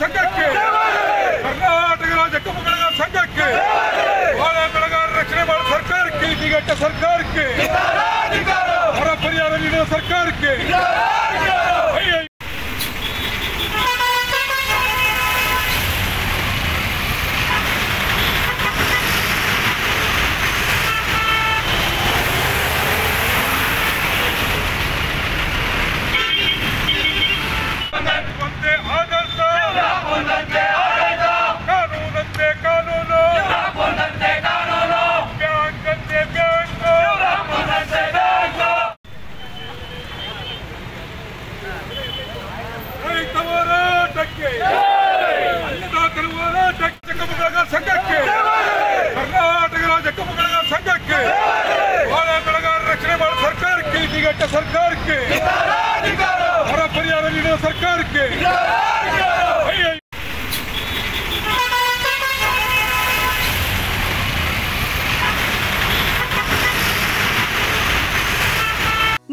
ಸಂಘಕ್ಕೆ ಕರ್ನಾಟಕ ರಾಜ್ಯ ಕಬ್ಬು ಬೆಳೆಗಾರರ ಸಂಘಕ್ಕೆ ಬಾಳೆ ಬೆಳೆಗಾರರ ರಕ್ಷಣೆ ಮಾಡುವ ಸರ್ಕಾರಕ್ಕೆ ಇದೀಗಟ್ಟ ಸರ್ಕಾರಕ್ಕೆ ಬರ ಪರಿಹಾರ ನೀಡುವ ಸರ್ಕಾರಕ್ಕೆ ಸಂಘಕ್ಕೆ ಕರ್ನಾಟಕ ರಾಜ್ಯ ಕಬ್ಬು ಬೆಳೆಗಾರರ ಸಂಘಕ್ಕೆ ಬಾಳೆ ಬೆಳೆಗಾರರ ರಕ್ಷಣೆ ಮಾಡುವ ಸರ್ಕಾರಕ್ಕೆ ಇದೀಗಟ್ಟ ಸರ್ಕಾರಕ್ಕೆ ಬರ ಪರಿಹಾರ ನೀಡುವ ಸರ್ಕಾರಕ್ಕೆ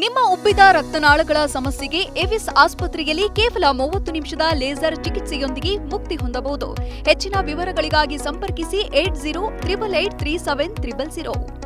ನಿಮ್ಮ ಉಬ್ಬಿದ ರಕ್ತನಾಳಗಳ ಸಮಸ್ಯೆಗೆ ಎವಿಸ್ ಆಸ್ಪತ್ರೆಯಲ್ಲಿ ಕೇವಲ 30 ನಿಮಿಷದ ಲೇಸರ್ ಚಿಕಿತ್ಸೆಯೊಂದಿಗೆ ಮುಕ್ತಿ ಹೊಂದಬಹುದು. ಹೆಚ್ಚಿನ ವಿವರಗಳಿಗಾಗಿ ಸಂಪರ್ಕಿಸಿ 8088837300.